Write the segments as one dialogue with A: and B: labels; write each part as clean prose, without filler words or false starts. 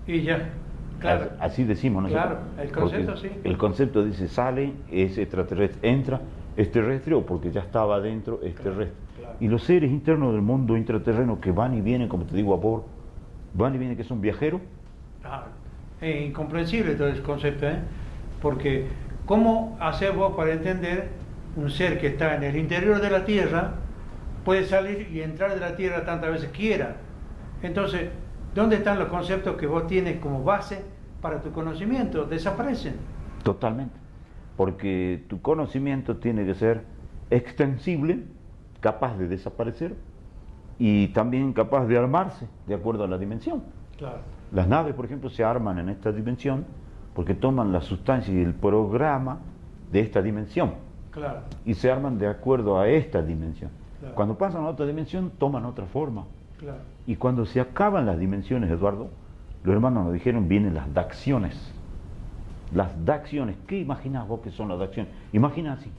A: Y ya, claro.
B: Así decimos, ¿no?
A: Claro, el concepto
B: porque
A: sí.
B: el concepto dice, sale, es extraterrestre, entra, es terrestre, o porque ya estaba adentro, es
A: Claro,
B: terrestre.
A: claro.
B: Y los seres internos del mundo intraterreno que van y vienen, como te digo, a vapor, van y vienen, que son viajeros.
A: Ah, es incomprensible todo ese concepto, ¿eh? Porque, ¿cómo hacer vos para entender un ser que está en el interior de la Tierra, puede salir y entrar de la Tierra tantas veces quiera? Entonces, ¿dónde están los conceptos que vos tienes como base para tu conocimiento? Desaparecen.
B: Totalmente. Porque tu conocimiento tiene que ser extensible, capaz de desaparecer y también capaz de armarse de acuerdo a la dimensión.
A: Claro.
B: Las naves, por ejemplo, se arman en esta dimensión porque toman la sustancia y el programa de esta dimensión
A: Claro.
B: y se arman de acuerdo a esta dimensión.
A: Claro.
B: Cuando pasan a otra dimensión, toman otra forma.
A: Claro.
B: Y cuando se acaban las dimensiones, Eduardo, los hermanos nos dijeron, vienen las dacciones. Las dacciones, ¿qué imaginas vos que son las dacciones? Imagina así,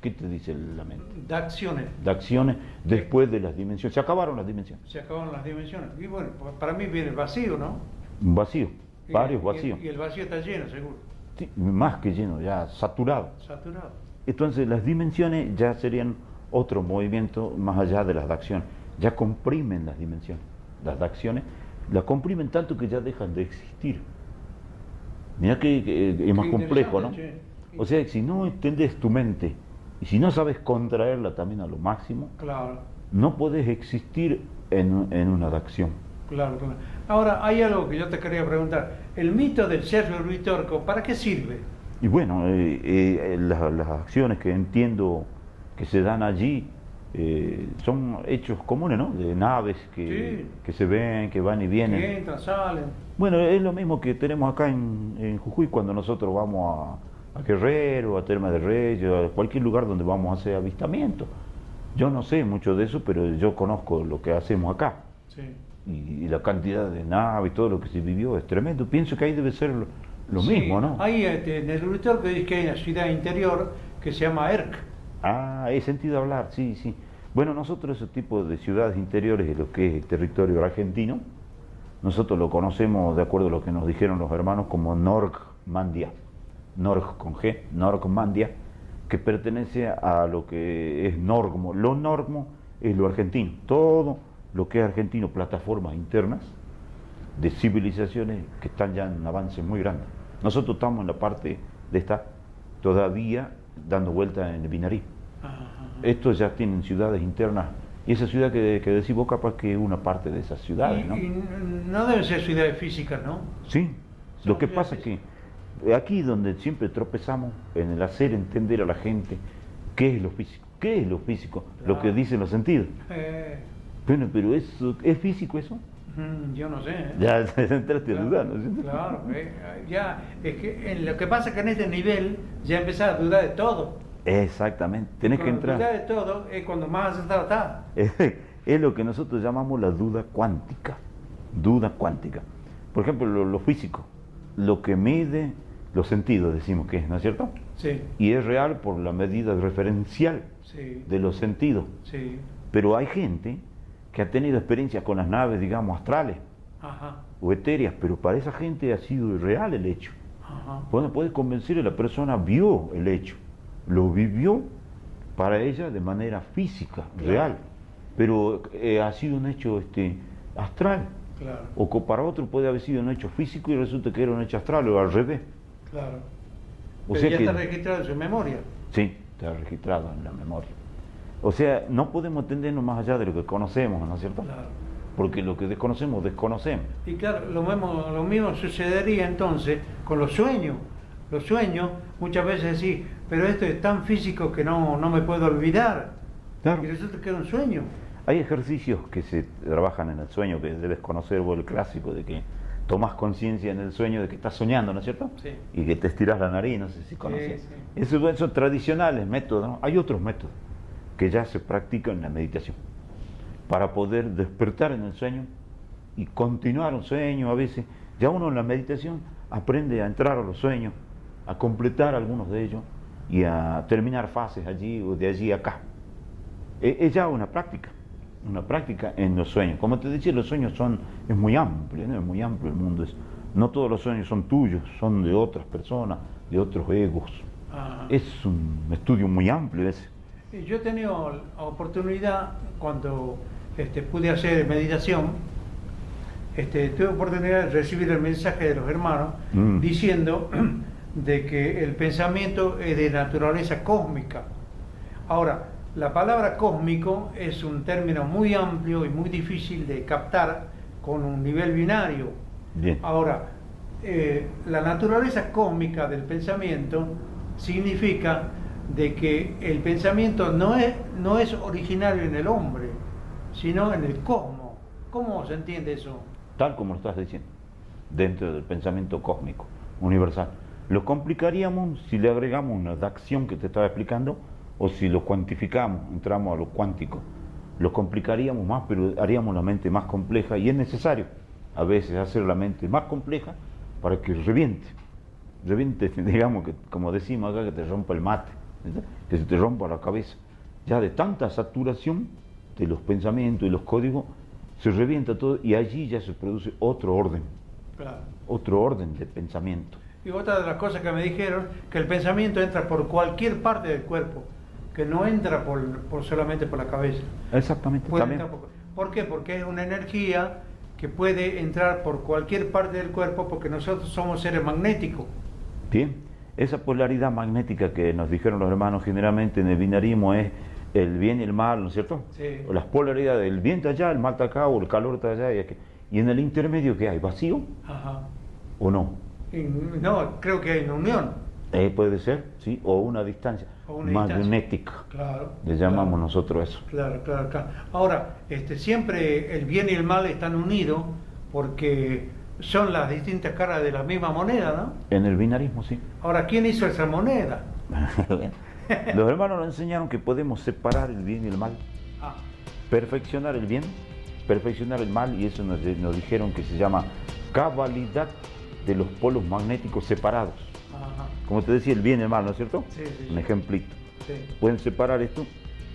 B: ¿qué te dice la mente?
A: Dacciones.
B: Dacciones después de las dimensiones, se acabaron las dimensiones.
A: Se acabaron las dimensiones. Y bueno, para mí viene el vacío, ¿no?
B: Un vacío, varios
A: Y
B: vacíos.
A: y el vacío está lleno, seguro.
B: Sí, más que lleno, ya saturado.
A: Saturado.
B: Entonces las dimensiones ya serían otro movimiento más allá de las dacciones. Ya comprimen las dimensiones. Las dacciones las comprimen tanto que ya dejan de existir. Mira que es más
A: Qué
B: complejo, ¿no?
A: interesante, che.
B: O sea, si no entendés tu mente y si no sabes contraerla también a lo máximo,
A: Claro,
B: no podés existir en una dacción.
A: claro, claro. Ahora, hay algo que yo te quería preguntar. El mito del Sergio Ruitorco, ¿para qué sirve?
B: Y bueno, las acciones que entiendo que se dan allí son hechos comunes, ¿no? De naves
A: Sí.
B: que se ven, que van y vienen.
A: Que entran, salen.
B: Bueno, es lo mismo que tenemos acá en Jujuy cuando nosotros vamos a Guerrero, a Terma de Reyes, a cualquier lugar donde vamos a hacer avistamiento. Yo no sé mucho de eso, pero yo conozco lo que hacemos acá.
A: Sí.
B: Y la cantidad de naves y todo lo que se vivió es tremendo. Pienso que ahí debe ser lo
A: Sí,
B: mismo, ¿no?
A: Ahí en el Ruitorco dice que hay una ciudad interior que se llama Erc.
B: Ah, he sentido hablar, sí, sí. Bueno, nosotros ese tipo de ciudades interiores de lo que es el territorio argentino, nosotros lo conocemos de acuerdo a lo que nos dijeron los hermanos como Norgmandia, Norg con G, Norgmandia, que pertenece a lo que es Norgmo. Lo Norgmo es lo argentino, todo lo que es argentino, plataformas internas de civilizaciones que están ya en avance muy grande. Nosotros estamos en la parte de estar todavía dando vuelta en el Binarí. Estos ya tienen ciudades internas, y esa ciudad que decís vos capaz que es una parte de esas ciudades, ¿no?
A: Y no deben ser ciudades físicas, ¿no?
B: Sí,
A: Son
B: lo que
A: ciudades
B: pasa es que aquí donde siempre tropezamos en el hacer entender a la gente qué es lo físico, qué es lo físico, lo que
A: Claro.
B: dicen los sentidos.
A: Eh,
B: Bueno, pero eso, ¿es físico eso?
A: yo no sé.
B: Ya entraste a
A: Claro,
B: dudar, ¿no es cierto?
A: claro, ya, es que lo que pasa es que en este nivel ya empezás a dudar de todo.
B: Exactamente, tenés que
A: Cuando
B: entrar.
A: dudás de todo es cuando más acertado está.
B: Es lo que nosotros llamamos la duda cuántica. Duda cuántica. Por ejemplo, lo físico, lo que mide los sentidos, decimos que es, ¿no es cierto?
A: Sí,
B: Y es real por la medida referencial
A: sí,
B: de los sentidos.
A: sí.
B: Pero hay gente que ha tenido experiencias con las naves, digamos, astrales
A: Ajá,
B: o etéreas, pero para esa gente ha sido irreal el hecho.
A: ajá.
B: Bueno, puede convencer a la persona, vio el hecho, lo vivió para ella de manera física,
A: Claro.
B: real, pero ha sido un hecho astral,
A: Claro,
B: o para otro puede haber sido un hecho físico y resulta que era un hecho astral, o al revés.
A: claro.
B: O
A: Pero
B: sea
A: ya
B: que,
A: está registrado en su memoria.
B: sí, está registrado en la memoria. O sea, no podemos entendernos más allá de lo que conocemos, ¿no es cierto?
A: Claro.
B: Porque lo que desconocemos, desconocemos.
A: Y claro, lo mismo sucedería entonces con los sueños. Los sueños, muchas veces decís, pero esto es tan físico que no me puedo olvidar.
B: Claro.
A: Y resulta que era un sueño.
B: Hay ejercicios que se trabajan en el sueño, que debes conocer vos el clásico, de que tomas conciencia en el sueño de que estás soñando, ¿no es cierto?
A: Sí.
B: Y que te estiras la nariz, no sé si conoces.
A: Sí.
B: Esos son tradicionales métodos, ¿no? Hay otros métodos que ya se practican en la meditación para poder despertar en el sueño y continuar un sueño a veces. Ya uno en la meditación aprende a entrar a los sueños, a completar algunos de ellos y a terminar fases allí o de allí a acá. Es ya una práctica en los sueños. Como te decía, los sueños es muy amplio, ¿no? Es muy amplio el mundo. No todos los sueños son tuyos, son de otras personas, de otros egos.
A: Ajá.
B: Es un estudio muy amplio ese.
A: Yo he tenido la oportunidad, cuando pude hacer meditación, tuve oportunidad de recibir el mensaje de los hermanos diciendo de que el pensamiento es de naturaleza cósmica. Ahora, la palabra cósmico es un término muy amplio y muy difícil de captar con un nivel binario.
B: Bien.
A: Ahora, la naturaleza cósmica del pensamiento significa de que el pensamiento no es originario en el hombre, sino en el cosmos. ¿Cómo se entiende eso?
B: Tal como lo estás diciendo, dentro del pensamiento cósmico, universal. Lo complicaríamos si le agregamos una acción que te estaba explicando, o si lo cuantificamos, entramos a lo cuántico. Lo complicaríamos más, pero haríamos la mente más compleja, y es necesario a veces hacer la mente más compleja para que reviente, digamos, que como decimos acá, que te rompa el mate, ¿verdad? Que se te rompa la cabeza. Ya de tanta saturación de los pensamientos y los códigos, se revienta todo y allí ya se produce otro orden,
A: Claro.
B: otro orden de pensamiento.
A: Y otra de las cosas que me dijeron, que el pensamiento entra por cualquier parte del cuerpo, que no entra solamente por la cabeza.
B: Exactamente,
A: Puede
B: también.
A: entrar ¿Por qué? Porque es una energía que puede entrar por cualquier parte del cuerpo, porque nosotros somos seres magnéticos.
B: Bien, esa polaridad magnética que nos dijeron los hermanos generalmente en el binarismo es el bien y el mal, ¿no es cierto?
A: Sí.
B: O las polaridades, el bien está allá, el mal está acá, o el calor está allá, y en el intermedio, ¿qué hay? ¿Vacío
A: Ajá.
B: o no?
A: No, creo que hay una unión.
B: Puede ser, ¿sí? O una distancia
A: O una
B: magnética,
A: Claro.
B: le llamamos
A: claro.
B: nosotros eso.
A: Claro, claro, claro. Ahora, siempre el bien y el mal están unidos porque son las distintas caras de la misma moneda, ¿no?
B: En el binarismo, sí.
A: Ahora, ¿quién hizo esa moneda?
B: Bien. Los hermanos nos enseñaron que podemos separar el bien y el mal,
A: Ah,
B: perfeccionar el bien, perfeccionar el mal, y eso nos dijeron que se llama cabalidad de los polos magnéticos separados.
A: ajá.
B: Como te decía, el bien y el mal, ¿no es cierto?
A: Sí, sí,
B: Un
A: sí.
B: ejemplito.
A: Sí,
B: Pueden separar esto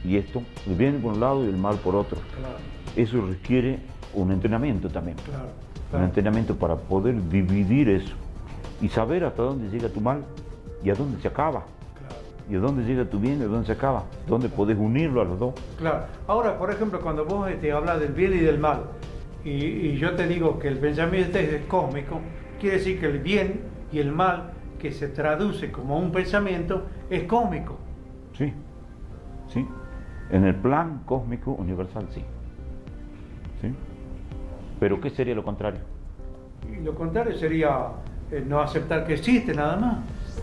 B: y esto, el bien por un lado y el mal por otro.
A: claro,
B: Eso requiere un entrenamiento también.
A: claro.
B: Un
A: claro.
B: entrenamiento para poder dividir eso y saber hasta dónde llega tu mal y a dónde se acaba.
A: Claro.
B: Y a dónde llega tu bien y a dónde se acaba. Dónde podés unirlo a los dos.
A: Claro. Ahora, por ejemplo, cuando vos hablas del bien y del mal, y yo te digo que el pensamiento es cósmico, quiere decir que el bien y el mal, que se traduce como un pensamiento, es cósmico.
B: Sí, sí. En el plan cósmico universal, sí. ¿Sí? Pero ¿qué sería lo contrario?
A: Y lo contrario sería no aceptar que existe nada más,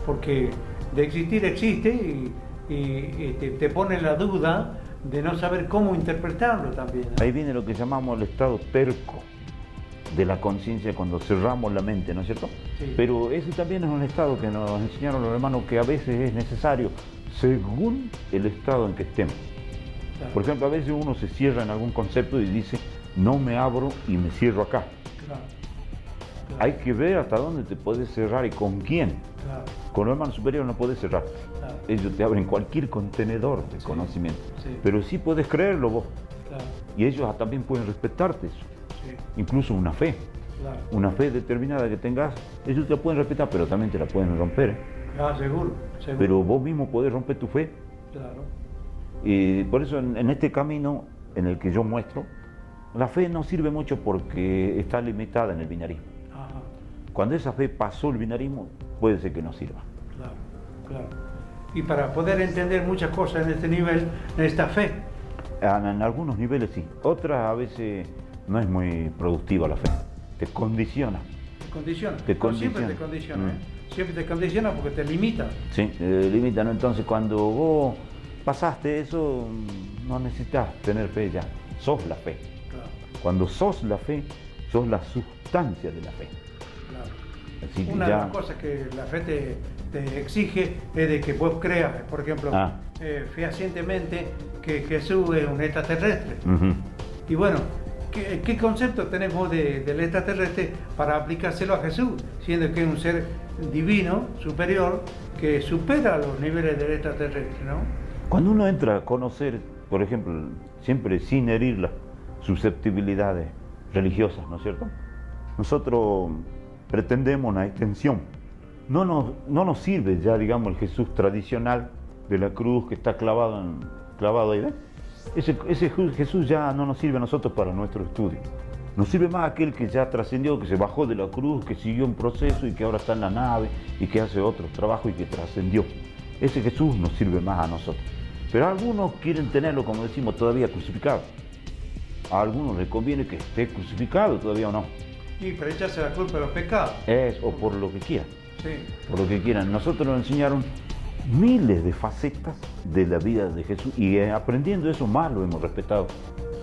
A: porque de existir existe y te pone la duda de no saber cómo interpretarlo también, ¿no?
B: Ahí viene lo que llamamos el estado terco de la conciencia cuando cerramos la mente, ¿no es cierto?
A: Sí.
B: Pero ese también es un estado que nos enseñaron los hermanos que a veces es necesario según el estado en que estemos.
A: Claro,
B: Por ejemplo, a veces uno se cierra en algún concepto y dice, no me abro y me cierro acá.
A: claro, claro,
B: Hay que ver hasta dónde te puedes cerrar y con quién.
A: claro,
B: Con los hermanos superiores no puedes cerrarte.
A: claro,
B: Ellos te abren cualquier contenedor de conocimiento.
A: sí.
B: Pero sí puedes creerlo vos.
A: claro,
B: Y ellos también pueden respetarte eso.
A: sí,
B: Incluso una fe.
A: claro.
B: Una fe determinada que tengas, ellos te la pueden respetar, pero también te la pueden romper.
A: Ah, seguro, seguro.
B: Pero vos mismo podés romper tu fe.
A: Claro,
B: Y por eso en este camino en el que yo muestro, la fe no sirve mucho porque está limitada en el binarismo.
A: ajá,
B: Cuando esa fe pasó el binarismo, puede ser que no sirva.
A: claro, claro. Y para poder entender muchas cosas en este nivel, necesita fe.
B: En algunos niveles sí, otras a veces no es muy productiva la fe, te condiciona.
A: Te condiciona.
B: Te
A: No, siempre te
B: condiciona.
A: condiciona, Siempre te condiciona porque te limita.
B: Sí, limita, ¿no? Entonces cuando vos pasaste eso, no necesitas tener fe ya, sos la fe.
A: Claro,
B: Cuando sos la fe, sos la sustancia de la fe.
A: claro.
B: Así que
A: Una de
B: ya,
A: las cosas que la fe te exige es de que vos creas, por ejemplo, fehacientemente que Jesús es un extraterrestre.
B: ujú.
A: Y bueno, ¿qué concepto tenemos del extraterrestre para aplicárselo a Jesús? Siendo que es un ser divino, superior, que supera los niveles del extraterrestre, ¿no?
B: Cuando uno entra a conocer, por ejemplo, siempre sin herir las susceptibilidades religiosas, ¿no es cierto? Nosotros pretendemos una extensión. No nos sirve ya, digamos, el Jesús tradicional de la cruz que está clavado ahí, ¿ves? Ese Jesús ya no nos sirve a nosotros para nuestro estudio. Nos sirve más aquel que ya trascendió, que se bajó de la cruz, que siguió un proceso y que ahora está en la nave y que hace otro trabajo y que trascendió. Ese Jesús nos sirve más a nosotros. Pero algunos quieren tenerlo, como decimos, todavía crucificado. A algunos les conviene que esté crucificado todavía o no.
A: Y para echarse la culpa de los pecados.
B: O por lo que quieran.
A: Sí.
B: Por lo que quieran. Nosotros nos enseñaron miles de facetas de la vida de Jesús y aprendiendo eso más lo hemos respetado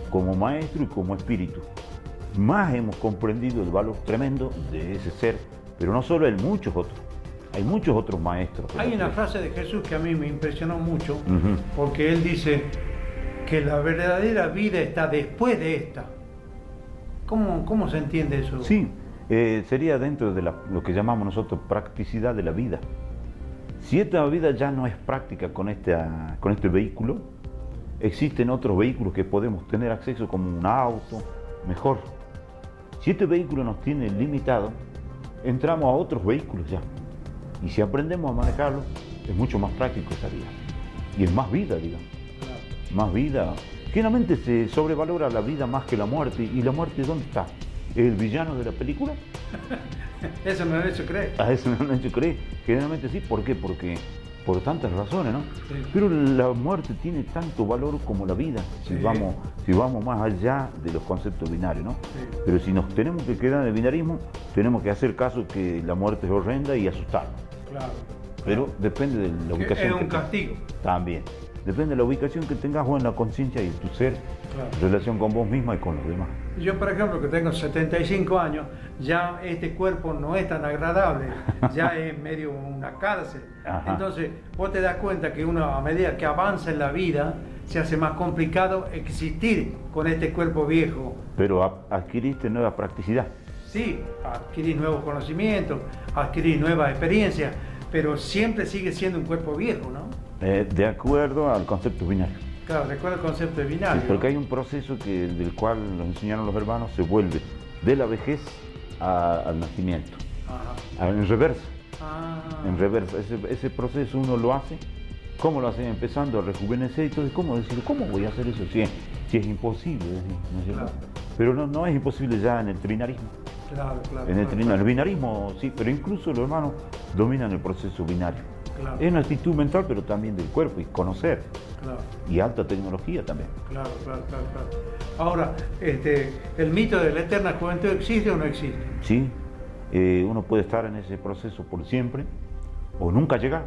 B: como maestro y como espíritu. Más hemos comprendido el valor tremendo de ese ser, pero no solo él, muchos otros. Hay muchos otros maestros.
A: Hay una frase de Jesús que a mí me impresionó mucho, porque él dice que la verdadera vida está después de esta. ¿Cómo se entiende eso?
B: Sí, sería dentro de lo que llamamos nosotros practicidad de la vida. Si esta vida ya no es práctica con este vehículo, existen otros vehículos que podemos tener acceso como un auto, mejor. Si este vehículo nos tiene limitado, entramos a otros vehículos ya. Y si aprendemos a manejarlo, es mucho más práctico esa vida. Y es más vida, digamos.
A: Claro.
B: Más vida. Generalmente se sobrevalora la vida más que la muerte. ¿Y la muerte dónde está? ¿El villano de la película?
A: Eso no lo han hecho creer.
B: A eso no lo han hecho creer. Generalmente sí. ¿Por qué? Porque por tantas razones, ¿no?
A: Sí.
B: Pero la muerte tiene tanto valor como la vida, si vamos más allá de los conceptos binarios, ¿no?
A: Sí.
B: Pero si nos tenemos que quedar en el binarismo, tenemos que hacer caso que la muerte es horrenda y asustarnos.
A: Claro.
B: Pero depende de la ubicación.
A: Es un castigo.
B: También. Depende de la ubicación que tengas vos en la conciencia y tu ser,
A: Claro.
B: en relación con vos misma y con los demás.
A: Yo, por ejemplo, que tengo 75 años, ya este cuerpo no es tan agradable, ya es medio una cárcel.
B: Ajá.
A: Entonces, vos te das cuenta que uno, a medida que avanza en la vida, se hace más complicado existir con este cuerpo viejo.
B: Pero adquiriste nueva practicidad.
A: Sí, adquirir nuevos conocimientos, adquirir nuevas experiencias, pero siempre sigue siendo un cuerpo viejo, ¿no?
B: De acuerdo al concepto binario.
A: Claro, recuerda el concepto de binario.
B: Sí, porque
A: ¿no?
B: hay un proceso del cual nos enseñaron los hermanos, se vuelve de la vejez al nacimiento,
A: Ajá.
B: en reversa.
A: Ah.
B: En reversa. Ese proceso uno lo hace. ¿Cómo lo hace? Empezando a rejuvenecer y todo. ¿Cómo decir? ¿Cómo voy a hacer eso? Si es imposible, ¿no es cierto?
A: Claro.
B: Pero no es imposible ya en el trinarismo.
A: Claro, claro.
B: En el
A: claro.
B: el binarismo sí, pero incluso los hermanos dominan el proceso binario.
A: Claro.
B: Es una actitud mental, pero también del cuerpo, y conocer.
A: Claro.
B: Y alta tecnología también.
A: Claro. Ahora, ¿el mito de la eterna juventud existe o no existe?
B: Sí, uno puede estar en ese proceso por siempre, o nunca llegar,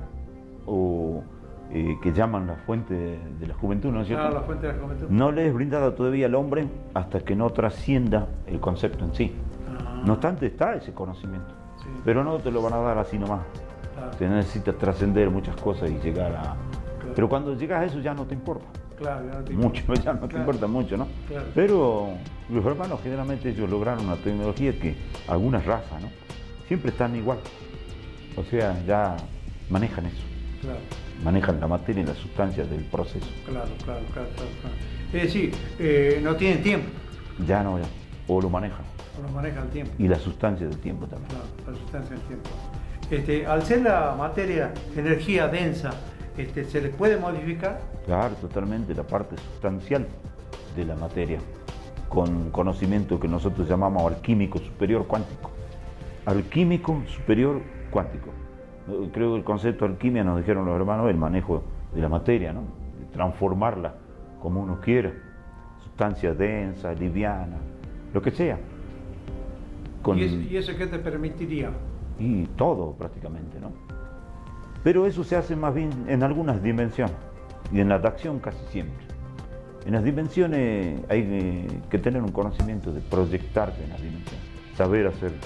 B: o que llaman la fuente de la juventud, ¿no es cierto?
A: Claro, la fuente de la juventud.
B: No le es brindada todavía al hombre hasta que no trascienda el concepto en sí.
A: Ah,
B: No obstante, está ese conocimiento,
A: sí,
B: pero no te lo van a dar así nomás.
A: claro,
B: Te necesitas trascender muchas cosas y llegar a...
A: Claro.
B: Pero cuando llegas a eso ya no te importa.
A: claro, ya no te
B: Mucho,
A: importa.
B: ya no te
A: Claro.
B: importa mucho, ¿no?
A: Claro.
B: Pero los hermanos generalmente ellos lograron una tecnología que algunas razas, ¿no? Siempre están igual. O sea, ya manejan eso.
A: Claro,
B: Manejan la materia y la sustancia del proceso.
A: claro. Es decir, no tienen tiempo,
B: Ya no, ya. O lo manejan.
A: o lo manejan el tiempo.
B: Y la sustancia del tiempo también.
A: Claro, la sustancia del tiempo. Al ser la materia energía densa, ¿se le puede modificar?
B: Claro, totalmente la parte sustancial de la materia, con conocimiento que nosotros llamamos alquímico superior cuántico. Alquímico superior cuántico. Creo que el concepto de alquimia, nos dijeron los hermanos, el manejo de la materia, ¿no? De transformarla como uno quiera, sustancia densa, liviana, lo que sea.
A: ¿Y eso qué te permitiría?
B: Y todo prácticamente, ¿no? Pero eso se hace más bien en algunas dimensiones, y en la acción casi siempre. En las dimensiones hay que tener un conocimiento de proyectarte en las dimensiones, saber hacerlo.